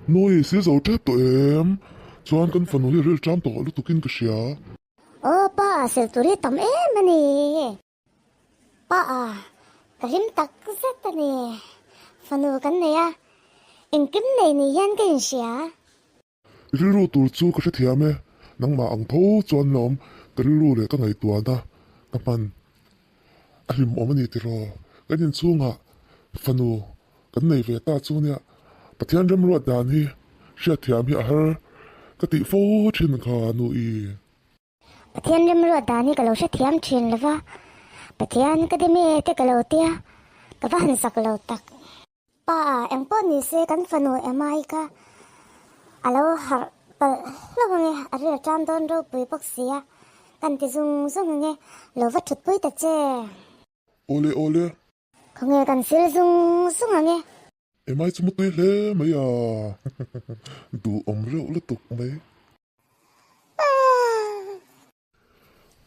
Noi si zo tep to em chuan kan fanu hi ril tram to lu tukin ka sia Pa sel turi tam mani pa karim tak zat ni fanu kan ne ya in kim nei ni yan kan sia rilu tur chu ka thiame nang ma ang tho chuan nom ka rilu le ka ngai tua da ka pan ahim omani ti ro kan in chunga fanu kan nei ve ta chu nia pathian ram ro dan hi sia thiam hi a har ka ti fo thin kha nu i pathian ram ro da ni ka lo sha thiam thin lawa pathian ka de me te ka lo tia ka van sak lo tak pa em po ni se kan fanu emai ka alo har pa lo nge ari tram don ro pui bok sia kan ti zung zung nge lo va thut pui ta che ole ole không nghe kan sil zung zung nge emai chu mutui hle mai a du om reu le tuk mai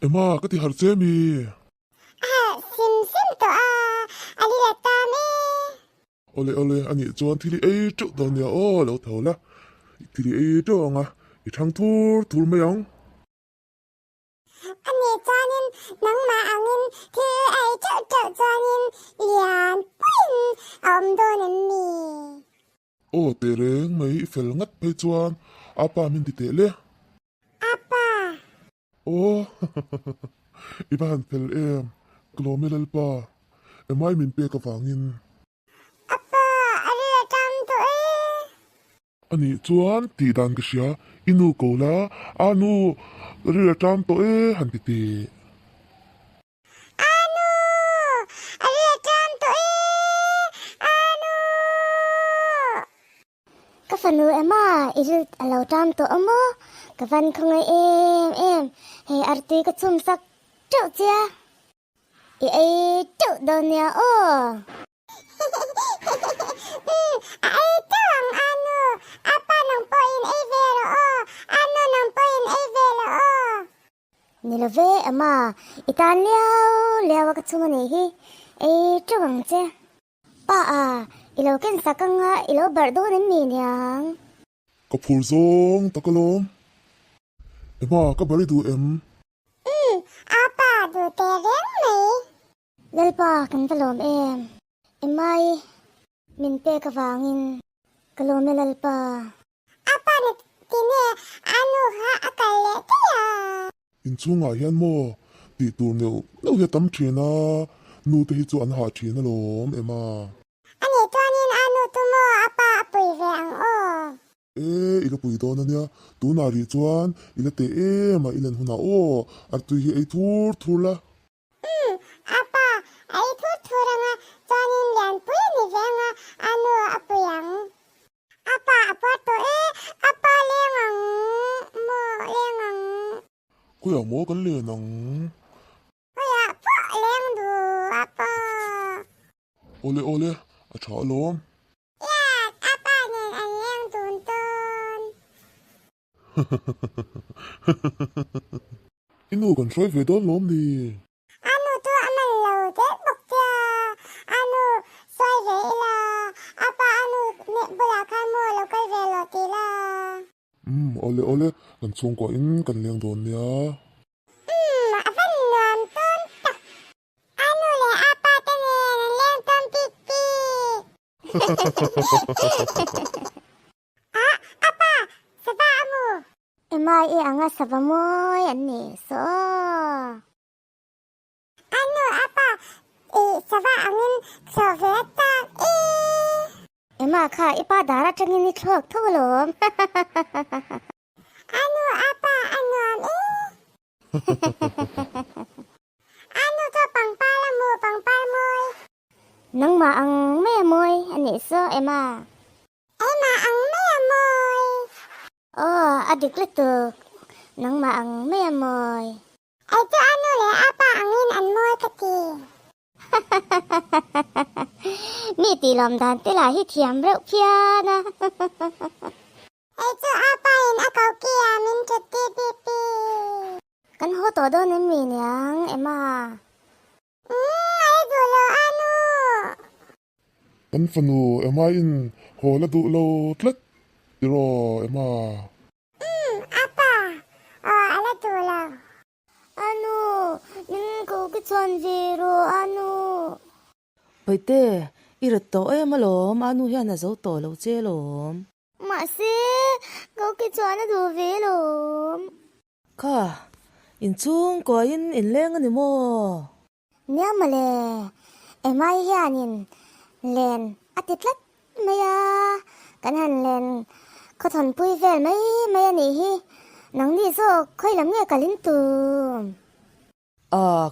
ema ka ti har che mi sim sim to ali la ta me ole ole ani chuan thili ei chu don ya o lo thola thili ei to nga I thang thur thur mai ang anh nhớ cho nên nắng mà anh thì ai chợ chợ cho nên liền pin ông đôi nên mì o te reng mai fel ngat phei chuan apa min ti te le apa o iban fel em kilometer pa emai min pe ka wangin apa ali la tam to ani chuan ti dan ka sia inu ko la anu ri tam to han ti ti anu ali la tam to anu ka fanu ema il alo tam to amo ka van không ai em he arti ka chum sak chau chia ai chau don ya o ai tang anu apa nang poin evero o anu nang poin evero o nilove ama itan liao ka chuma ni hi ai chuang che pa ilo ken sakanga ilo bardo nen mi nyang ka phur zong takalom ema ka bari du em apa du te reng mai lalpa kan talom emai min pe ka wangin kalome lalpa apa ni tine anu ha akale tia in chunga hian mo ti tur neu no he tam thina nu te hi chu an ha thina lom ema ani tonin anu tumo apa apui ve ang o ila pui don ania tu na ri chuan ila te ma ilan huna o ar tu hi ei thur thur la apa ai thu thuranga tonin lian pui ni venga anu apuyang apa apa to apa lengang mo lengang ko ya mo kan le nang Kaya po leng du apa ole ole a tha lom yak apa nen an leng tun ton inu kan soi ve don lom ni anu tu aman lo de bok tia anu soi ve ila apa anu ne bula kan mo lo kai ve lo ti la ole ole kan chung ko in kan leng don nia avan nuam ton tak anu le apa tene leng ton pik pik apa sabamu emai anga sabamoy ani so anu apa saba angin soveta ema kha ipa dara tangin ni thok tholom anu apa anu anu to pangpalamoy nang ma ang me moy ani so ema ang me moy adik letu nang ma ang me moy ai to anu le apa angin an moy kati mi ti lom dan te la hi thiam reu phia na ai to apa in akau kia min chati pipi kan ho to do nen mi nyang ema ai du lo anu kan fanu emai in hola du lo tlet Iro, Emma. Apa? Ala tula. Ano? Yung kukitsuan zero, ano? Bởi tê, irot to em alom, anu hian na zo to lo che lom. Masi, kukitsuan na duvi lom. Ka, in chung ko in leng ani mo. Niya mali. Emay hiyanin. Len, atitlat maya. Kanhan len. Koton pui vel maya nihi. Nang di so, koy lam niya kalintum.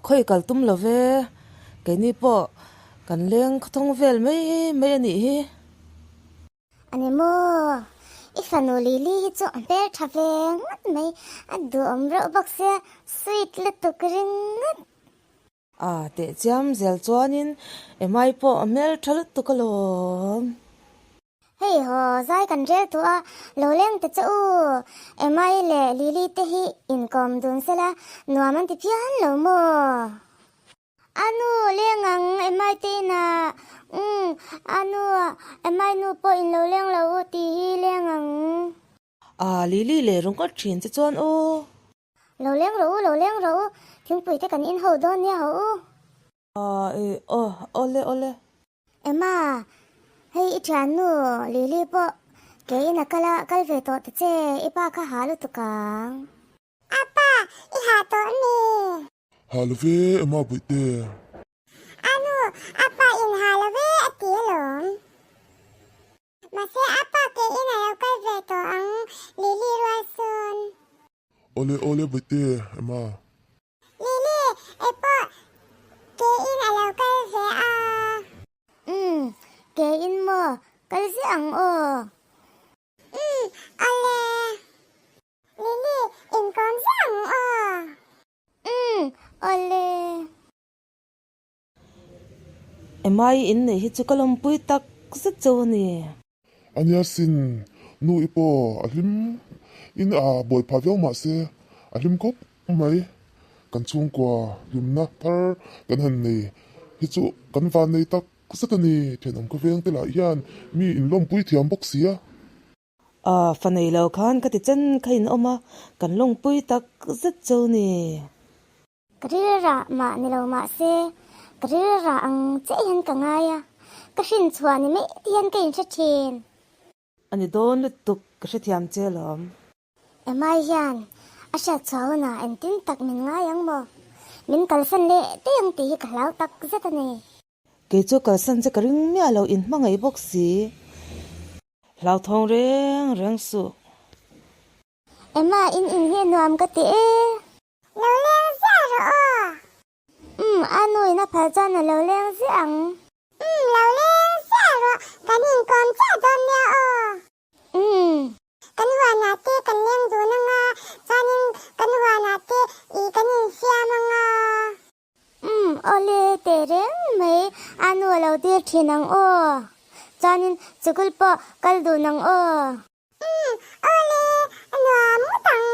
Khoi kal tum lo ve. Cái ni po, kan leng thong vel mấy ani hi. Ani mo, ifanu lili hito amper thaveng ngat may adu omro bakse sweet letu kring ngat. Te cham zel chuanin emai po amel thalut tu kalom. Hey ho, zai kan rel tu a lo leng te chu emai le lili te hi income dun sela nuaman ti pian lo mo. Anu lengang emai te na anu emai nu po in lo leng lo ti hi lengang Lili le rong ko thin che chuan o. lo leng ro thing pui te kan in ho don ya ho. Ole. Emma, hey ichanu lili po kaya nakala kalve to te che ipa ka halu to kang. Apa, iha to ni. Halve, Emma buite. Anu, apa in halave atilom. Masi apa ke ina yaw kalve to ang lili ruason. Ole buite, Emma. Lili, epo ke in alaw kalve a. Ke in mo kalsi ang o. Ole. Lili, income sang o. Ole. Emai in nei hi chu kalom pui tak zat zo ni. Anya sin, nu ipo, alim, in boy pavyao ma se, alim kop, may, kan chung kwa, lim na, tar, kan han ni, hitu, kan van ni tak, sata ni, tiyan am kaveng tila, yan, mi in lom pui tiyam bok siya. Fanay lo khan ka ti chan kain oma kan long pui tak zat zo ni. Karira ma nilaw ma se. Karira ang tsayan ka nga ya. Kashin chua ni may tiyan kayin sa chin. Ani don lutuk ka siya tiyam che lom. Emay yan. Asya chua na entin tak min nga yang mo. Min kalsan le tiyang tihi kalaw tak zata ni. Kay chu kalsan che karing mi alaw in mangay boksi. Lao thong reng su. Emma in hi nuam ka ti eh. Lawleng siya ro. Ano ina paljan na lawleng siyang. Lawleng siya ro. Kanin kom siya don niya o. Kanuwa nati kanleng do na nga. Saning kanuwa nati kanin siya mga. Ole tereng may ano law dir tinang o. Sanin sukul po kaldo nang o. Ole ano amutang.